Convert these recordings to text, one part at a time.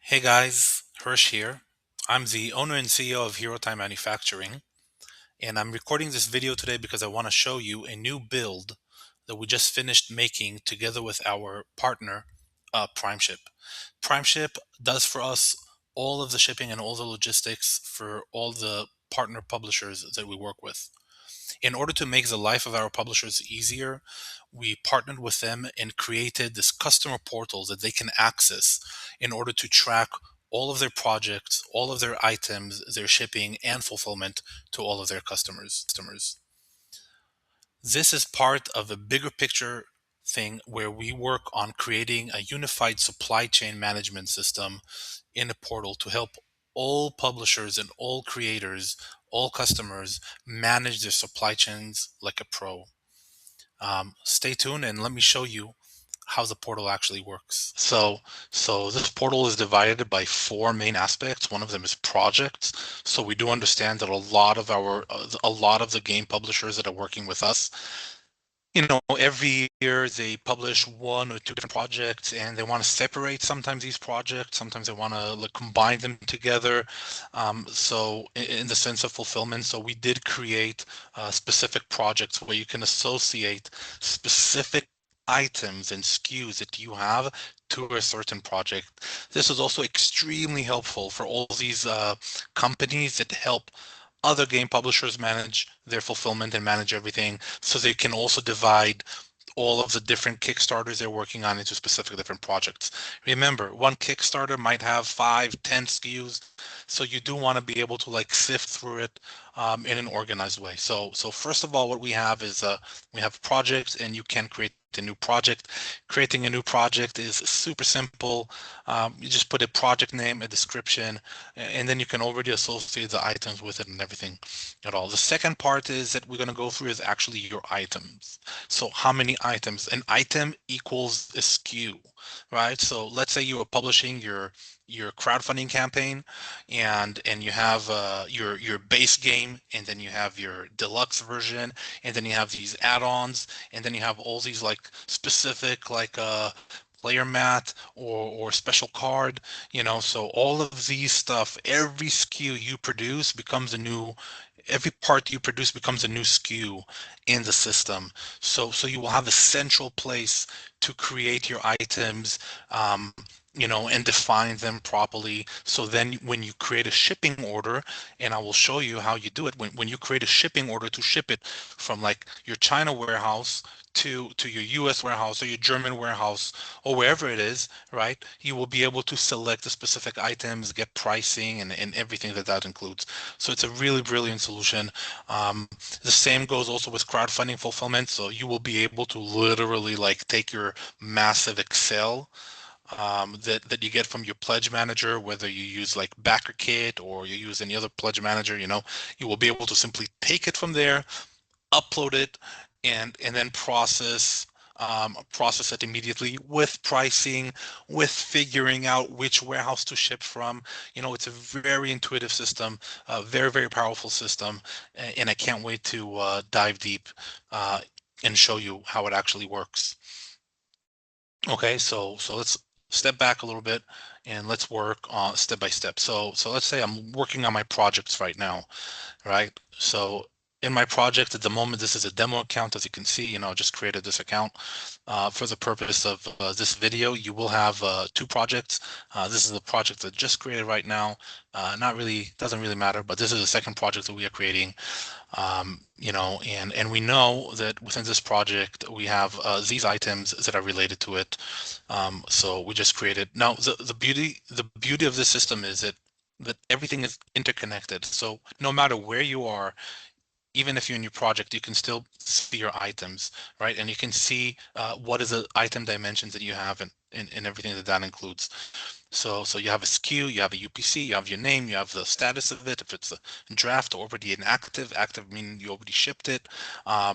Hey guys, Hirsch here. I'm the owner and CEO of Hero Time Manufacturing, and I'm recording this video today because I want to show you a new build that we just finished making together with our partner, PrimeShip. PrimeShip does for us all of the shipping and all the logistics for all the partner publishers that we work with. In order to make the life of our publishers easier, we partnered with them and created this customer portal that they can access in order to track all of their projects, all of their items, their shipping and fulfillment to all of their customers. This is part of a bigger picture thing where we work on creating a unified supply chain management system in a portal to help all publishers and all creators, all customers manage their supply chains like a pro. Stay tuned and let me show you how the portal actually works. So this portal is divided by four main aspects. One of them is projects. So we do understand that a lot of the game publishers that are working with us, every year they publish one or two different projects and they want to separate sometimes these projects, sometimes they want to like combine them together. So in the sense of fulfillment, so we did create specific projects where you can associate specific items and SKUs that you have to a certain project. This is also extremely helpful for all these companies that help other game publishers manage their fulfillment and manage everything, so they can also divide all of the different Kickstarters they're working on into specific different projects. Remember, one Kickstarter might have 5, 10 SKUs, so you do want to be able to like sift through it in an organized way. So first of all, what we have is we have projects, and you can create a new project. Creating a new project is super simple. You just put a project name, a description, and then you can already associate the items with it and everything at all. The second part is that we're going to go through is actually your items. So how many items? An item equals a SKU, right? So let's say you are publishing your crowdfunding campaign, and you have your base game, and then you have your deluxe version, and then you have these add-ons, and then you have all these like specific like player mat or special card, so all of these stuff, every SKU you produce becomes a new every part you produce becomes a new SKU in the system. So you will have a central place to create your items, and define them properly. So then when you create a shipping order, and I will show you how you do it, when you create a shipping order to ship it from like your China warehouse to your US warehouse or your German warehouse or wherever it is, right? You will be able to select the specific items, get pricing, and everything that includes. So it's a really brilliant solution. The same goes also with crowdfunding fulfillment. So you will be able to literally like take your massive Excel that you get from your pledge manager, whether you use like BackerKit or you use any other pledge manager, you will be able to simply take it from there, upload it, and then process it immediately with pricing, with figuring out which warehouse to ship from. It's a very intuitive system, a very, very powerful system, and I can't wait to dive deep uh, and show you how it actually works. Okay, so let's step back a little bit and let's work on step by step. So let's say I'm working on my projects right now, right? So in my project at the moment, this is a demo account. As you can see, I just created this account for the purpose of this video. You will have two projects. This is the project that I just created right now. Not really, doesn't really matter, but this is the second project that we are creating. And we know that within this project we have these items that are related to it. So we just created. Now the beauty of this system is that everything is interconnected. So no matter where you are, even if you're in your project, you can still see your items, right? And you can see what is the item dimensions that you have and everything that includes. So you have a SKU, you have a UPC, you have your name, you have the status of it. If it's a draft or already an active meaning you already shipped it.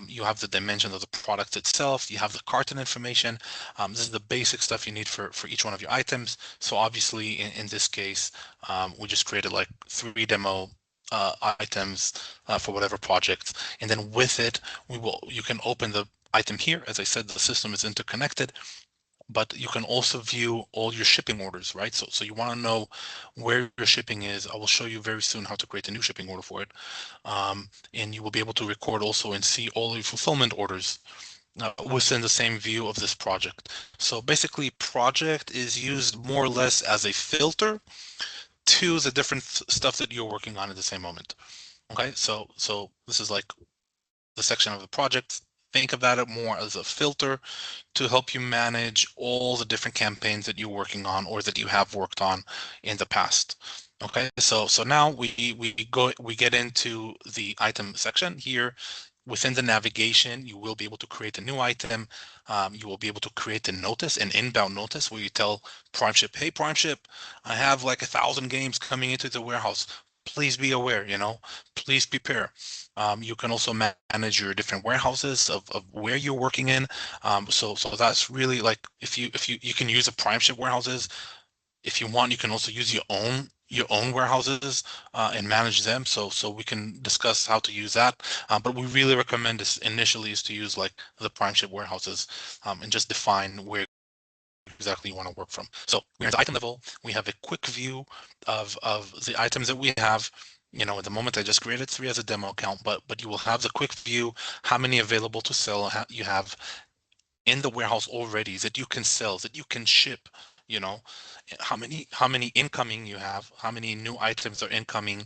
You have the dimension of the product itself. You have the carton information. This is the basic stuff you need for each one of your items. So obviously in this case, we just created like 3 demo items for whatever project, and then with it you can open the item here. As I said, the system is interconnected, but you can also view all your shipping orders, right? So you want to know where your shipping is. I will show you very soon how to create a new shipping order for it. And you will be able to record also and see all your fulfillment orders within the same view of this project. So basically, project is used more or less as a filter to the different stuff that you're working on at the same moment. Okay, so this is like the section of the project. Think about it more as a filter to help you manage all the different campaigns that you're working on or that you have worked on in the past. Okay, so now we get into the item section here. Within the navigation, you will be able to create a new item. You will be able to create a notice, an inbound notice, where you tell PrimeShip, hey PrimeShip, I have like 1,000 games coming into the warehouse. Please be aware, please prepare. You can also manage your different warehouses of where you're working in. So that's really like if you can use a PrimeShip warehouses. If you want, you can also use your own warehouses and manage them. So we can discuss how to use that. But we really recommend this initially is to use like the PrimeShip warehouses and just define where exactly you want to work from. So we're at the item level. We have a quick view of the items that we have. At the moment I just created 3 as a demo account, but you will have the quick view, how many available to sell you have in the warehouse already that you can sell, that you can ship, you know, how many incoming you have, how many new items are incoming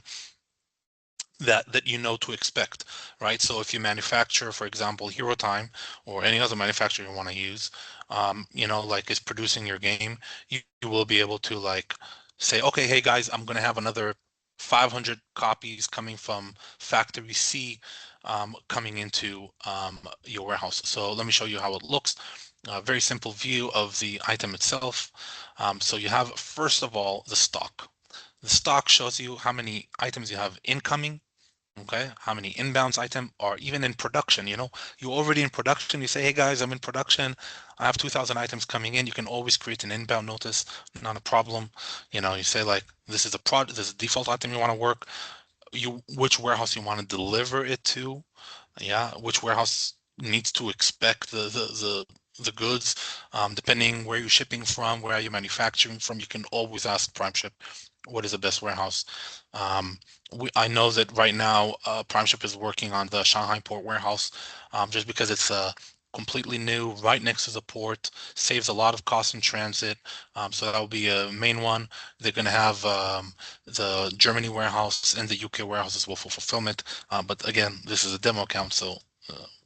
that you know to expect, right? So if you manufacture, for example, Hero Time or any other manufacturer you want to use, like is producing your game, you will be able to like say, okay, hey guys, I'm gonna have another 500 copies coming from factory C coming into your warehouse. So let me show you how it looks. A very simple view of the item itself. So you have, first of all, the stock. The stock shows you how many items you have incoming, okay, how many inbounds item are even in production. You're already in production, you say, hey guys, I'm in production, I have 2,000 items coming in. You can always create an inbound notice, not a problem. You say like, this is this is a default item you want to work, which warehouse you want to deliver it to, yeah, which warehouse needs to expect the goods, depending where you're shipping from, where are you manufacturing from. You can always ask PrimeShip what is the best warehouse. I know that right now PrimeShip is working on the Shanghai port warehouse, just because it's completely new, right next to the port, saves a lot of cost in transit. So that will be a main one. They're going to have the Germany warehouse and the UK warehouse as well for fulfillment. But again, this is a demo account, so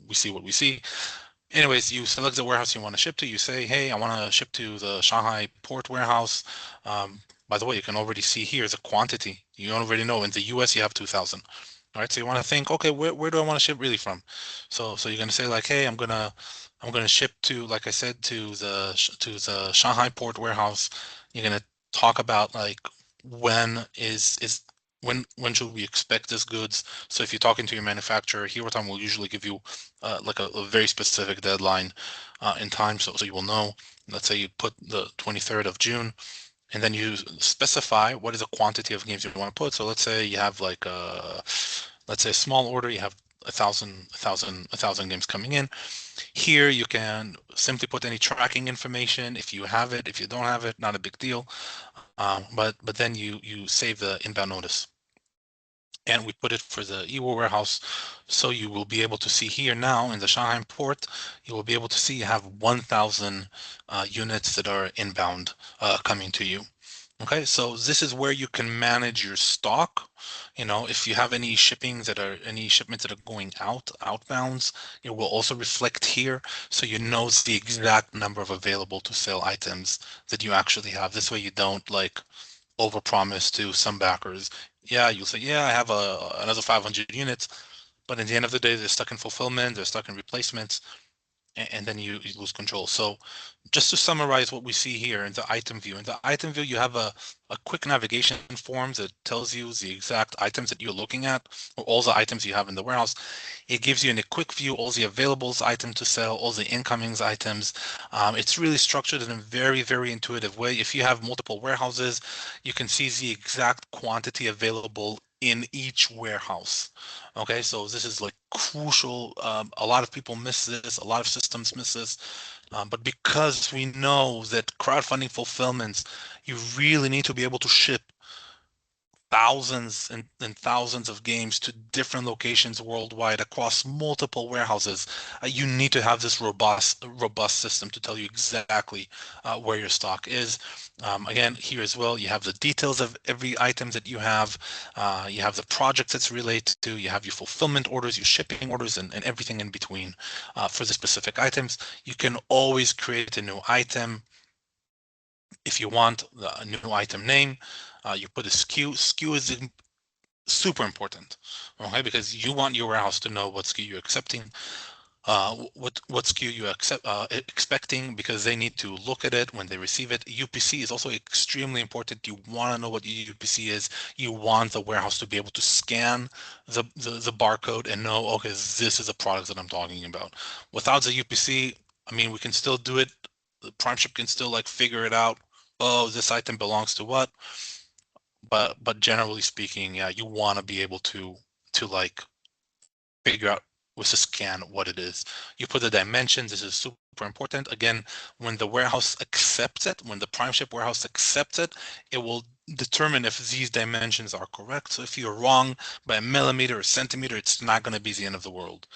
we see what we see. Anyways, you select the warehouse you want to ship to. You say, hey, I want to ship to the Shanghai port warehouse. By the way, you can already see here the quantity. You already know in the US you have 2,000. All right, so you want to think, okay, where do I want to ship really from? So you're gonna say like, hey, I'm gonna ship to, like I said, to the Shanghai port warehouse. You're gonna talk about like when should we expect this goods. So if you're talking to your manufacturer, Hero Time will usually give you like a very specific deadline in time, so you will know. Let's say you put the 23rd of June, and then you specify what is the quantity of games you want to put. So let's say you have like let's say a small order, you have 1,000 games coming in. Here you can simply put any tracking information if you have it. If you don't have it, not a big deal. But then you save the inbound notice, and we put it for the Ewo warehouse. So you will be able to see here now in the Shanghai port, you will be able to see you have 1,000 units that are inbound coming to you. Okay, so this is where you can manage your stock. If you have any shipments that are going outbounds, it will also reflect here. So you know the exact number of available to sell items that you actually have. This way you don't like overpromise to some backers. Yeah, you'll say, yeah, I have another 500 units, but at the end of the day, they're stuck in fulfillment, they're stuck in replacements, and then you lose control. So just to summarize what we see here in the item view, you have a quick navigation form that tells you the exact items that you're looking at, or all the items you have in the warehouse. It gives you in a quick view all the availables item to sell, all the incomings items. It's really structured in a very, very intuitive way. If you have multiple warehouses, you can see the exact quantity available in each warehouse. Okay, so this is like crucial. A lot of people miss this. A lot of systems miss this. But because we know that crowdfunding fulfillments, you really need to be able to ship thousands and thousands of games to different locations worldwide across multiple warehouses. You need to have this robust system to tell you exactly where your stock is. Again, here as well, you have the details of every item that you have. You have the projects it's related to. You have your fulfillment orders, your shipping orders, and everything in between for the specific items. You can always create a new item if you want a new item name. You put a SKU. SKU is super important, okay? Because you want your warehouse to know what SKU you're accepting, what SKU you accept expecting, because they need to look at it when they receive it. UPC is also extremely important. You want to know what your UPC is. You want the warehouse to be able to scan the barcode and know, okay, this is a product that I'm talking about. Without the UPC, I mean, we can still do it. The Prime Ship can still like figure it out. Oh, this item belongs to what? But generally speaking, yeah, you want to be able to like figure out with a scan what it is. You put the dimensions. This is super important. Again, when the warehouse accepts it, when the Prime Ship warehouse accepts it, it will determine if these dimensions are correct. So if you're wrong by a millimeter or centimeter, it's not going to be the end of the world.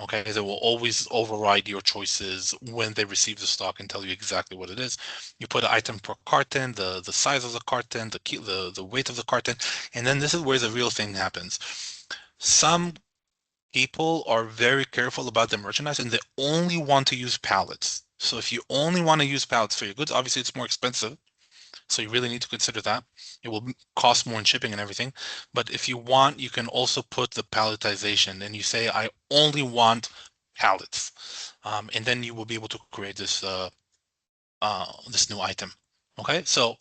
Okay, they will always override your choices when they receive the stock and tell you exactly what it is. You put an item per carton, the size of the carton, the weight of the carton, and then this is where the real thing happens. Some people are very careful about their merchandise and they only want to use pallets. So if you only want to use pallets for your goods, obviously it's more expensive. So you really need to consider that. It will cost more in shipping and everything. But if you want, you can also put the palletization and you say, I only want pallets. And then you will be able to create this new item. Okay, so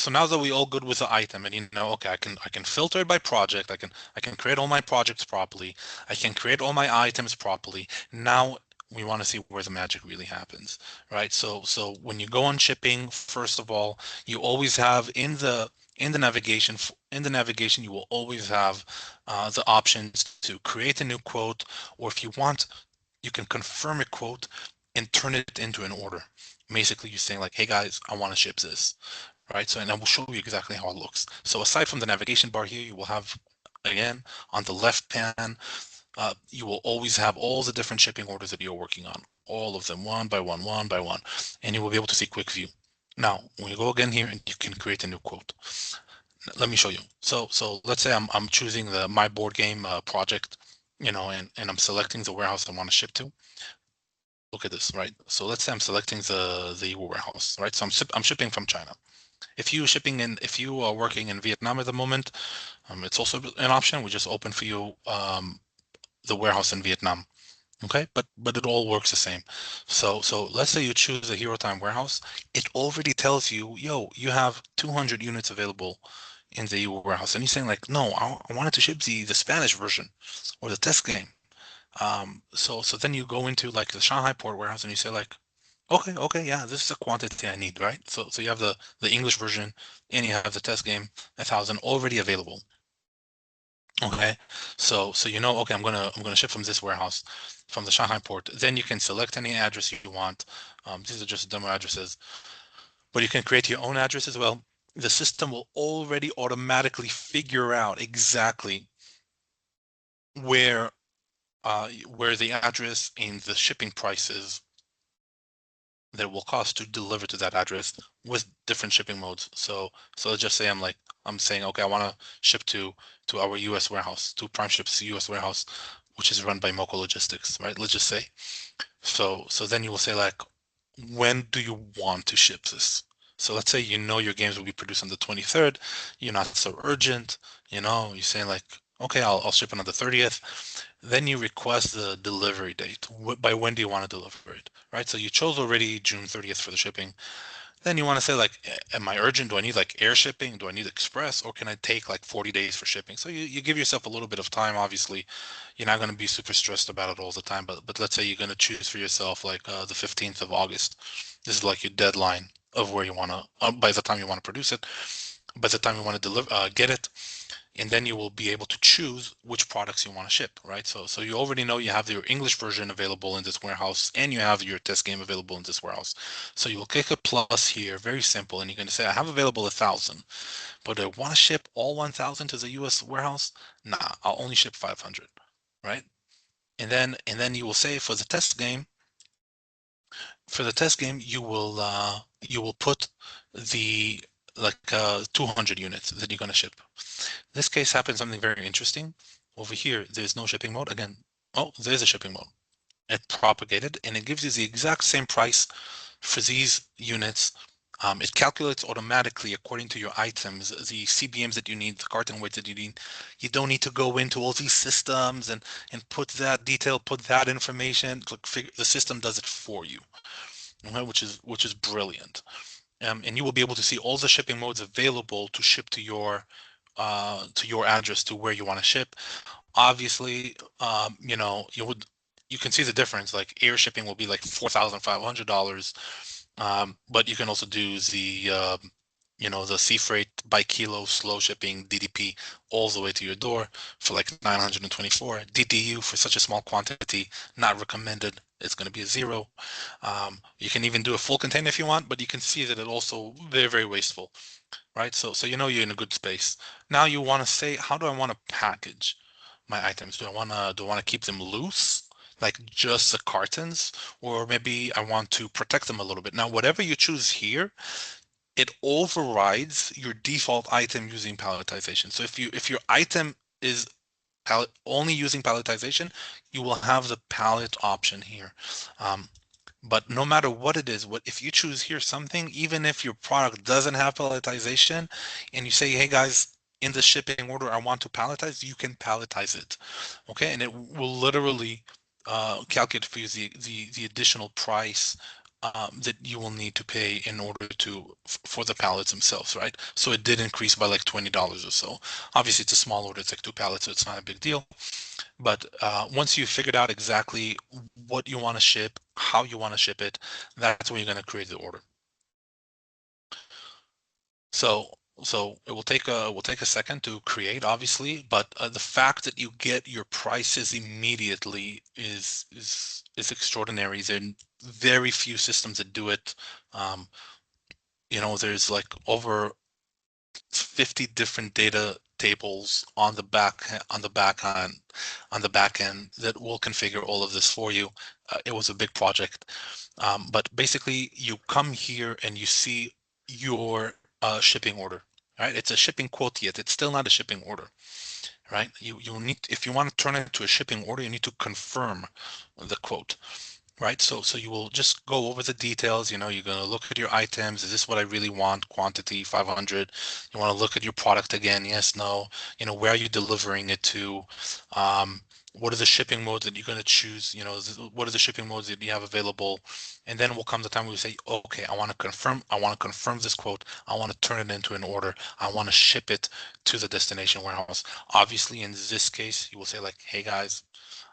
now that we all good with the item, and you know, okay, I can filter it by project. I can create all my projects properly. I can create all my items properly. Now we want to see where the magic really happens, right? So when you go on shipping, first of all, you always have in the navigation you will always have the options to create a new quote, or if you want, you can confirm a quote and turn it into an order. Basically, you're saying like, hey guys, I want to ship this, right? So, and I will show you exactly how it looks. So aside from the navigation bar here, you will have, again, on the left pan, you will always have all the different shipping orders that you're working on, all of them one by one, and you will be able to see quick view. Now, when you go again here, and you can create a new quote. Let me show you. So let's say I'm choosing the my board game project, and I'm selecting the warehouse I want to ship to. Look at this, right? So let's say I'm selecting the warehouse, right? So I'm shipping from China. If you are working in Vietnam at the moment, it's also an option. We just open for you the warehouse in Vietnam. Okay, but it all works the same. So let's say you choose a Hero Time warehouse. It already tells you, yo, you have 200 units available in the warehouse, and you're saying like, no, I wanted to ship the Spanish version or the test game. So then you go into like the Shanghai port warehouse and you say like, okay, yeah, this is the quantity I need, right? So you have the English version and you have the test game 1,000 already available. Okay, so okay, I'm gonna ship from this warehouse, from the Shanghai port. Then you can select any address you want. These are just demo addresses, but you can create your own address as well. The system will already automatically figure out exactly where where the address and the shipping prices that it will cost to deliver to that address with different shipping modes. So let's just say I'm saying, okay, I want to ship to our US warehouse, to Prime Ship's US warehouse, which is run by Moco Logistics, right? Let's just say. So then you will say like, when do you want to ship this? So let's say your games will be produced on the 23rd. You're not so urgent, you're saying like, okay, I'll ship it on the 30th. Then you request the delivery date. By when do you want to deliver it, right? So you chose already June 30th for the shipping. Then you want to say like, am I urgent? Do I need like air shipping? Do I need express? Or can I take like 40 days for shipping? So you give yourself a little bit of time. Obviously, you're not going to be super stressed about it all the time. But let's say you're going to choose for yourself like the 15th of August. This is like your deadline of where you want to, by the time you want to produce it, by the time you want to deliver, get it. and then you will be able to choose which products you want to ship, right? So you already know you have your English version available in this warehouse, and you have your test game available in this warehouse. So you will click a plus here, very simple, and you're going to say, I have available 1,000, but I want to ship all 1,000 to the US warehouse. Nah, I'll only ship 500, right? And then you will say for the test game, you will put the like 200 units that you're going to ship. This case happens something very interesting. Over here, there's no shipping mode. Again, oh, there's a shipping mode. It propagated, and it gives you the exact same price for these units. It calculates automatically according to your items, the CBMs that you need, the carton weights that you need. You don't need to go into all these systems and put that detail, put that information. The system does it for you, okay, which is brilliant. And you will be able to see all the shipping modes available to ship to your address to where you want to ship. Obviously, you can see the difference. Like air shipping will be like $4,500, but you can also do the sea freight by kilo slow shipping DDP all the way to your door for like 924. DDU for such a small quantity, not recommended. It's going to be a zero. You can even do a full container if you want, but you can see that it also very, very wasteful, right? So you're in a good space. Now you want to say, how do I want to package my items? Do I want to keep them loose, like just the cartons, or maybe I want to protect them a little bit? Now, whatever you choose here, it overrides your default item using palletization. So if your item is only using palletization, you will have the pallet option here. Um, but no matter what it is, what if you choose here something, even if your product doesn't have palletization, and you say, hey guys, in the shipping order, I want to palletize, you can palletize it. Okay, and it will literally calculate for you the additional price that you will need to pay in order for the pallets themselves, right? So it did increase by like $20 or so. Obviously, it's a small order; it's like two pallets, so it's not a big deal. But once you've figured out exactly what you want to ship, how you want to ship it, that's when you're going to create the order. So so it will take a second to create, obviously, but the fact that you get your prices immediately is extraordinary. There are very few systems that do it. Um, there's like over 50 different data tables on the back end that will configure all of this for you. It was a big project, but basically you come here and you see your shipping order. Right, it's a shipping quote yet. It's still not a shipping order, right? You need, if you want to turn it to a shipping order, you need to confirm the quote. Right, so you will just go over the details. You're going to look at your items. Is this what I really want? Quantity 500. You want to look at your product again. Yes, no. Where are you delivering it to? What are the shipping modes that you're going to choose? What are the shipping modes that you have available? And then will come the time where we say, okay, I want to confirm this quote. I want to turn it into an order. I want to ship it to the destination warehouse. Obviously, in this case, you will say like, hey guys,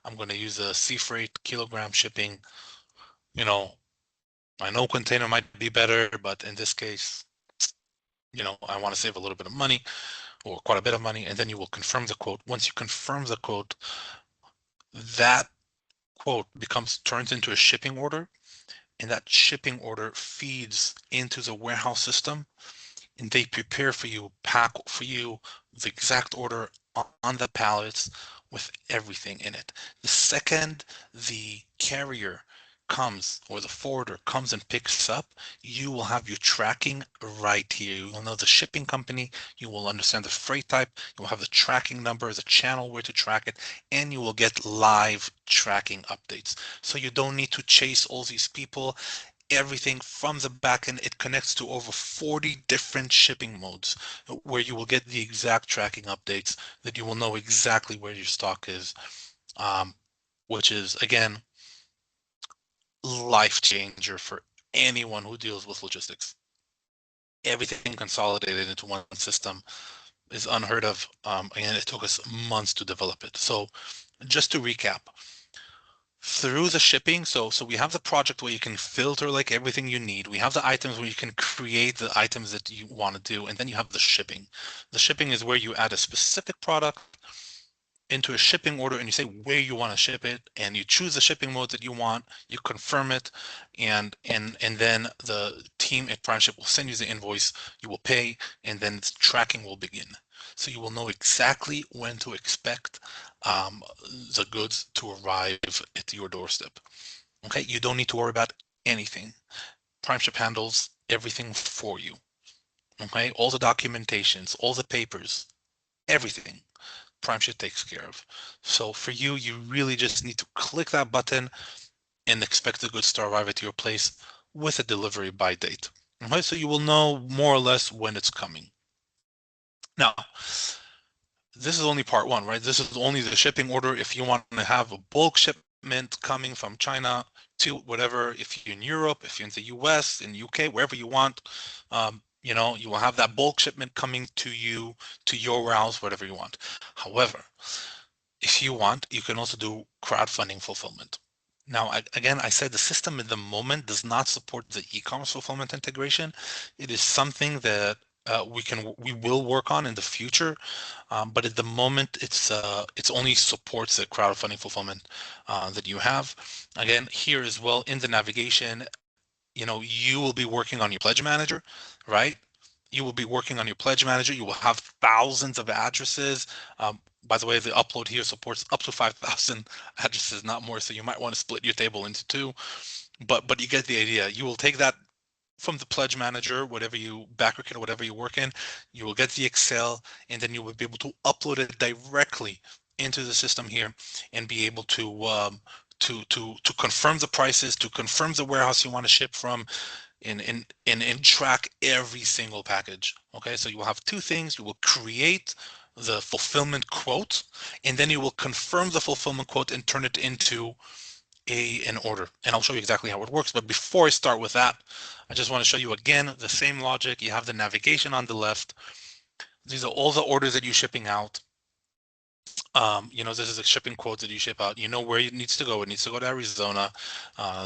I'm going to use a sea freight kilogram shipping. you know, I know container might be better, but in this case, I want to save a little bit of money or quite a bit of money, and then you will confirm the quote. Once you confirm the quote, that quote turns into a shipping order, and that shipping order feeds into the warehouse system, and they prepare for you, pack for you the exact order on the pallets with everything in it. The second the carrier comes or the forwarder comes and picks up, you will have your tracking right here. You will know the shipping company, you will understand the freight type, you will have the tracking number, the channel where to track it, and you will get live tracking updates. So you don't need to chase all these people. Everything from the backend, it connects to over 40 different shipping modes where you will get the exact tracking updates, that you will know exactly where your stock is, um, which is, again, life changer for anyone who deals with logistics. Everything consolidated into one system is unheard of. And it took us months to develop it. So just to recap, through the shipping. So we have the project where you can filter like everything you need. We have the items where you can create the items that you want to do, and then you have the shipping. The shipping is where you add a specific product into a shipping order and you say where you want to ship it, and you choose the shipping mode that you want, you confirm it, and then the team at PrimeShip will send you the invoice, you will pay, and then tracking will begin. So you will know exactly when to expect the goods to arrive at your doorstep. Okay, you don't need to worry about anything. PrimeShip handles everything for you. Okay, all the documentations, all the papers, everything. PrimeShip takes care of. So for you, you really just need to click that button and expect the goods to arrive at your place with a delivery by date. Okay, so you will know more or less when it's coming. Now, this is only part one, right? This is only the shipping order. If you want to have a bulk shipment coming from China to whatever, if you're in Europe, if you're in the US, in UK, wherever you want, you will have that bulk shipment coming to you, to your warehouse, whatever you want. However, if you want, you can also do crowdfunding fulfillment. Now, again, I said the system at the moment does not support the e-commerce fulfillment integration. It is something that we will work on in the future, but at the moment, it's only supports the crowdfunding fulfillment that you have. Again, here as well in the navigation, you will be working on your pledge manager, right? You will be working on your pledge manager. You will have thousands of addresses. By the way, the upload here supports up to 5,000 addresses, not more. So you might want to split your table into two, but you get the idea. You will take that from the pledge manager, whatever you BackerKit or whatever you work in, you will get the Excel, and then you will be able to upload it directly into the system here and be able to confirm the prices, to confirm the warehouse you want to ship from, and track every single package. Okay, so you will have two things. You will create the fulfillment quote, and then you will confirm the fulfillment quote and turn it into an order. And I'll show you exactly how it works. But before I start with that, I just want to show you again the same logic. You have the navigation on the left. These are all the orders that you're shipping out. This is a shipping quote that you ship out. You know where it needs to go. It needs to go to Arizona.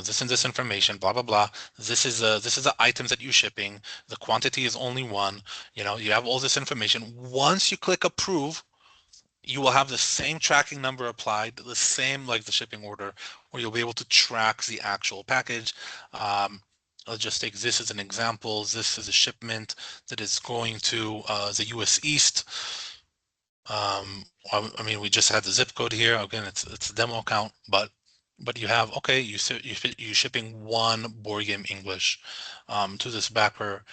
This and this information, blah blah blah. This is the items that you're shipping. The quantity is only one. You have all this information. Once you click approve, you will have the same tracking number applied, the same like the shipping order, where you'll be able to track the actual package. I'll just take this as an example. This is a shipment that is going to the US East. I mean, we just had the zip code here. Again, it's a demo account, but you have, okay, you're shipping one board game English to this backer.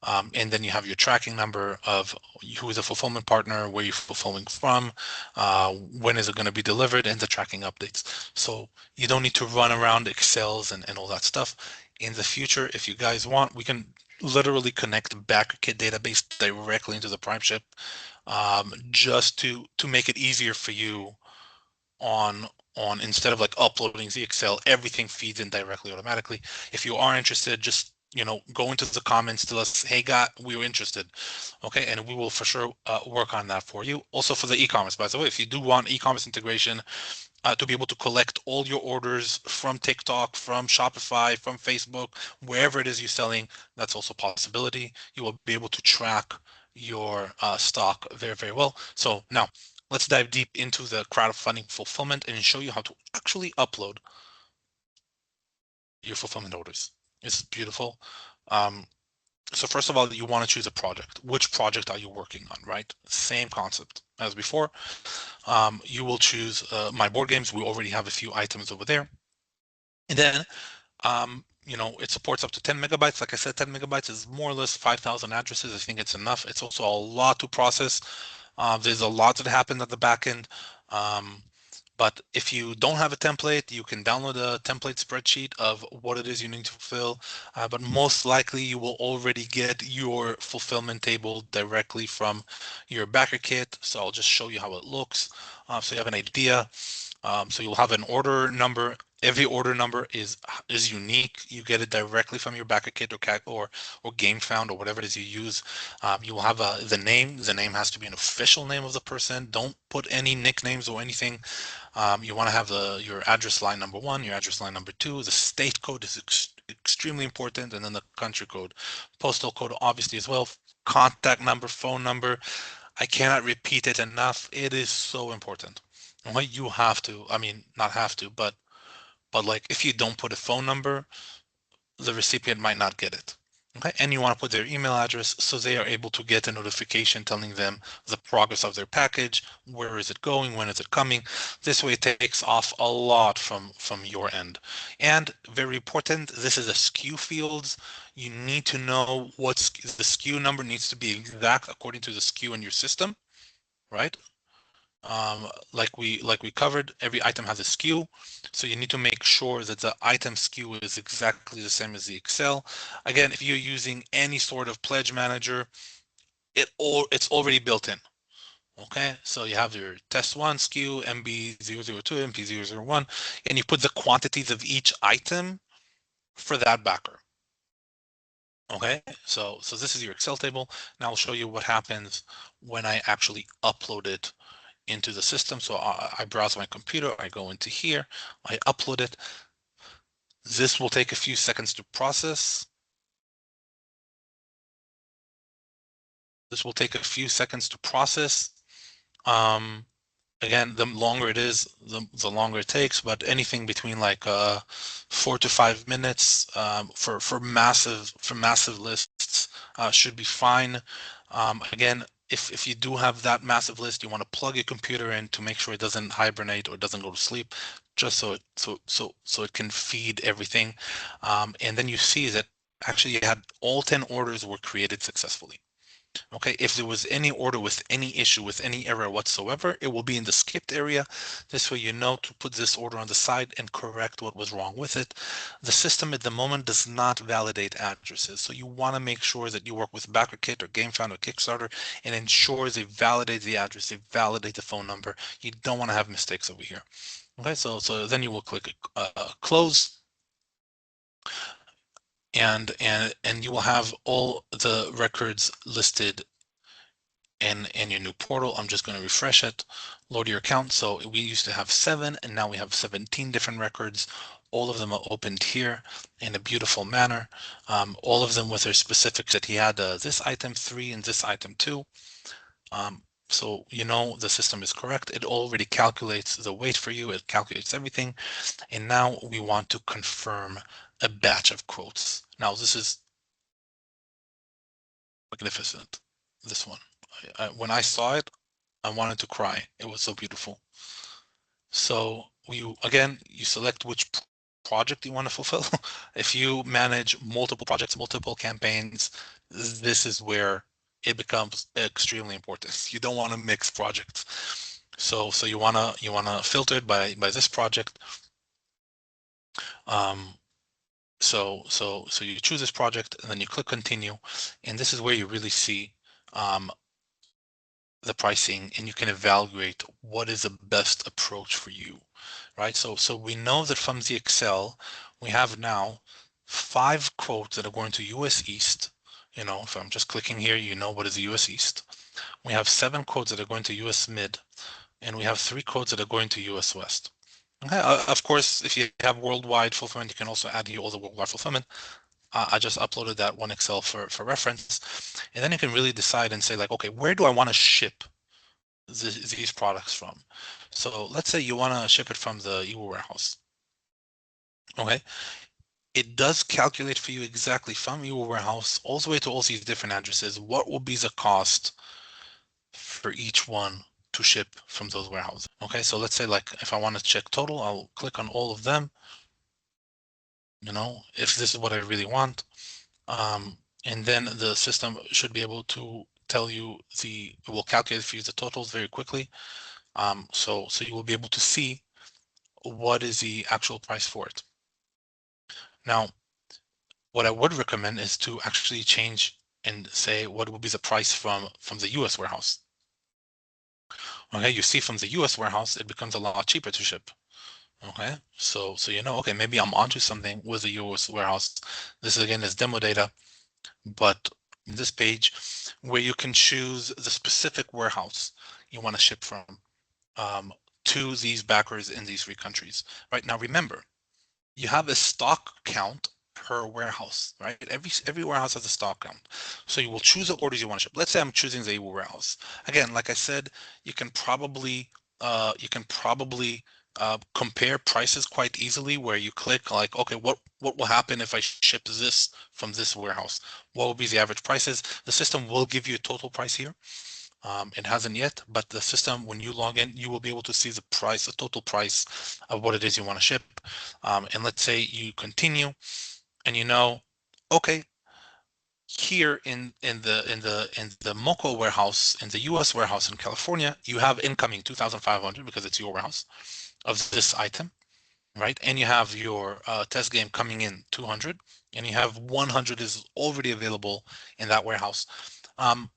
And then you have your tracking number of who is a fulfillment partner, where you're fulfilling from, when is it going to be delivered, and the tracking updates. So you don't need to run around Excels and all that stuff. In the future, if you guys want, we can literally connect BackerKit database directly into the PrimeShip, just to make it easier for you on instead of like uploading the Excel, everything feeds in directly automatically. If you are interested, just go into the comments, tell us, hey, God, we were interested. Okay, and we will for sure work on that for you. Also for the e-commerce, by the way, if you do want e-commerce integration, to be able to collect all your orders from TikTok, from Shopify, from Facebook, wherever it is you're selling, that's also a possibility. You will be able to track your stock very, very well. So now let's dive deep into the crowdfunding fulfillment and show you how to actually upload your fulfillment orders. It's beautiful. Um, so first of all, you want to choose a project. Which project are you working on, right? Same concept as before. You will choose my board games. We already have a few items over there. And then, it supports up to 10 megabytes. Like I said, 10 megabytes is more or less 5,000 addresses. I think it's enough. It's also a lot to process. There's a lot that happened at the back end. But if you don't have a template, you can download a template spreadsheet of what it is you need to fulfill. But most likely you will already get your fulfillment table directly from your BackerKit. So I'll just show you how it looks. So you have an idea. So you'll have an order number Every order number is unique. You get it directly from your Kit or or GameFound or whatever it is you use. You will have the name. The name has to be an official name of the person. Don't put any nicknames or anything. You want to have your address line number one, your address line number two. The state code is extremely important, and then the country code, postal code, obviously as well. Contact number, phone number. I cannot repeat it enough. It is so important. Okay, you have to. I mean, not have to, but like if you don't put a phone number, the recipient might not get it. Okay, and you want to put their email address so they are able to get a notification telling them the progress of their package, where is it going, when is it coming. This way it takes off a lot from your end. And very important, this is a SKU fields. You need to know what's the SKU number needs to be exact according to the SKU in your system, right? Like we covered, every item has a SKU, so you need to make sure that the item SKU is exactly the same as the Excel. Again, if you're using any sort of pledge manager, it's already built in. Okay, so you have your test one SKU, MB002, MP001, and you put the quantities of each item for that backer. Okay, so this is your Excel table. Now I'll show you what happens when I actually upload it into the system. So I browse my computer, I go into here, I upload it. This will take a few seconds to process. This will take a few seconds to process. Um, Again, the longer it is, the longer it takes, but anything between like 4 to 5 minutes for massive lists should be fine. Again, if you do have that massive list, you want to plug your computer in to make sure it doesn't hibernate or doesn't go to sleep, just so it can feed everything. And then you see that actually you had all 10 orders were created successfully. Okay, if there was any order with any issue, with any error whatsoever, it will be in the skipped area. This way you know to put this order on the side and correct what was wrong with it. The system at the moment does not validate addresses, so you want to make sure that you work with BackerKit or GameFound or Kickstarter and ensure they validate the address, they validate the phone number. You don't want to have mistakes over here. Okay, so then you will click close, and you will have all the records listed in your new portal. I'm just going to refresh it, load your account. So we used to have 7, and now we have 17 different records. All of them are opened here in a beautiful manner. All of them with their specifics that he had this item 3 and this item 2. So you know the system is correct. It already calculates the weight for you. It calculates everything. And now we want to confirm a batch of quotes. Now this is magnificent. This one. When I saw it, I wanted to cry. It was so beautiful. So you select which project you want to fulfill. If you manage multiple projects, multiple campaigns, this is where it becomes extremely important. You don't want to mix projects. So you wanna filter it by this project. Um, so you choose this project and then you click continue, and this is where you really see the pricing, and you can evaluate what is the best approach for you, right? So we know that from the Excel, we have now 5 quotes that are going to US East. You know, if I'm just clicking here, you know what is the US East. We have 7 quotes that are going to US Mid, and we have 3 quotes that are going to US West. Okay, of course, if you have worldwide fulfillment, you can also add here all the worldwide fulfillment. I just uploaded that one Excel for reference, and then you can really decide and say like, okay, where do I want to ship these products from? So let's say you want to ship it from the EU warehouse. Okay, it does calculate for you exactly from EU warehouse all the way to all these different addresses. What will be the cost for each one to ship from those warehouses? Okay, so let's say like if I want to check total, I'll click on all of them. You know, if this is what I really want. And then the system should be able to tell you it will calculate for you the totals very quickly. So you will be able to see what is the actual price for it. Now, what I would recommend is to actually change and say what will be the price from the US warehouse. Okay, you see from the US warehouse, it becomes a lot cheaper to ship. Okay, so okay, maybe I'm onto something with the US warehouse. This again is demo data, but this page where you can choose the specific warehouse you want to ship from um, to these backers in these three countries. Right now, remember, you have a stock count per warehouse, right? Every warehouse has a stock count. So you will choose the orders you want to ship. Let's say I'm choosing the warehouse. Again, like I said, you can probably compare prices quite easily where you click like, okay, what will happen if I ship this from this warehouse? What will be the average prices? The system will give you a total price here. It hasn't yet, but the system, when you log in, you will be able to see the price, the total price of what it is you want to ship. And let's say you continue and okay, here in the Moco warehouse, in the US warehouse in California, you have incoming 2,500 because it's your warehouse of this item, right? And you have your test game coming in 200, and you have 100 is already available in that warehouse. Um,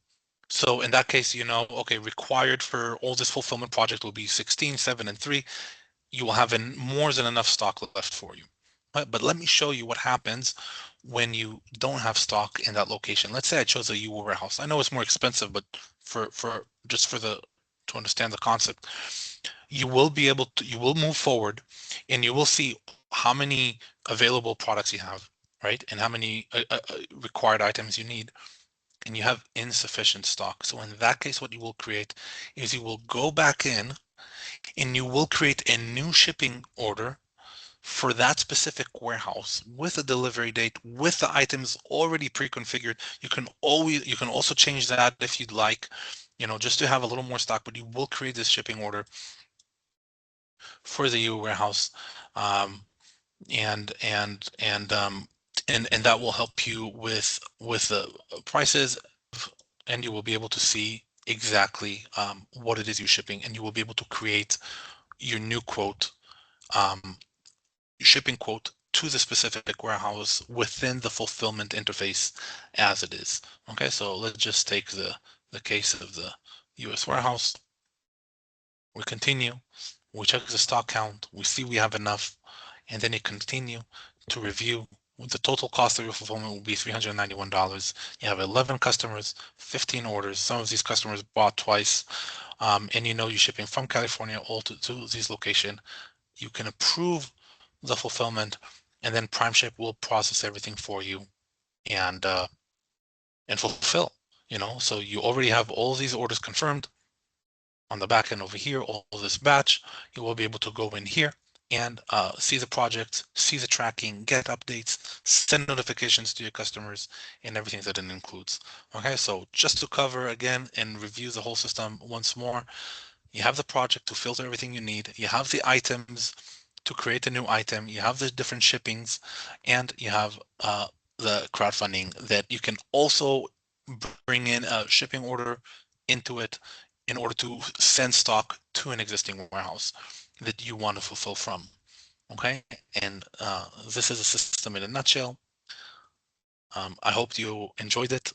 so in that case, okay, required for all this fulfillment project will be 16, 7, and 3. You will have more than enough stock left for you. But let me show you what happens when you don't have stock in that location. Let's say I chose a U warehouse. I know it's more expensive, but for just for the to understand the concept, you will move forward and you will see how many available products you have, right? And how many required items you need, and you have insufficient stock. So in that case, what you will create is you will go back in and you will create a new shipping order for that specific warehouse with a delivery date, with the items already pre-configured. You can also change that if you'd like, just to have a little more stock, but you will create this shipping order for the U warehouse. Um, and that will help you with the prices, and you will be able to see exactly what it is you're shipping, and you will be able to create your new quote, um, shipping quote to the specific warehouse within the fulfillment interface as it is. Okay, so let's just take the case of the US warehouse. We continue, we check the stock count, we see we have enough, and then you continue to review. The total cost of your fulfillment will be $391. You have 11 customers, 15 orders. Some of these customers bought twice, and you're shipping from California all to these locations. You can approve the fulfillment, and then PrimeShip will process everything for you and fulfill. So you already have all these orders confirmed on the back end over here, all this batch. You will be able to go in here and see the project, see the tracking, get updates, send notifications to your customers, and everything that it includes. Okay, so just to cover again and review the whole system once more, you have the project to filter everything you need. You have the items to create a new item. You have the different shippings, and you have the crowdfunding that you can also bring in a shipping order into it in order to send stock to an existing warehouse that you want to fulfill from. Okay, and this is a system in a nutshell. I hope you enjoyed it.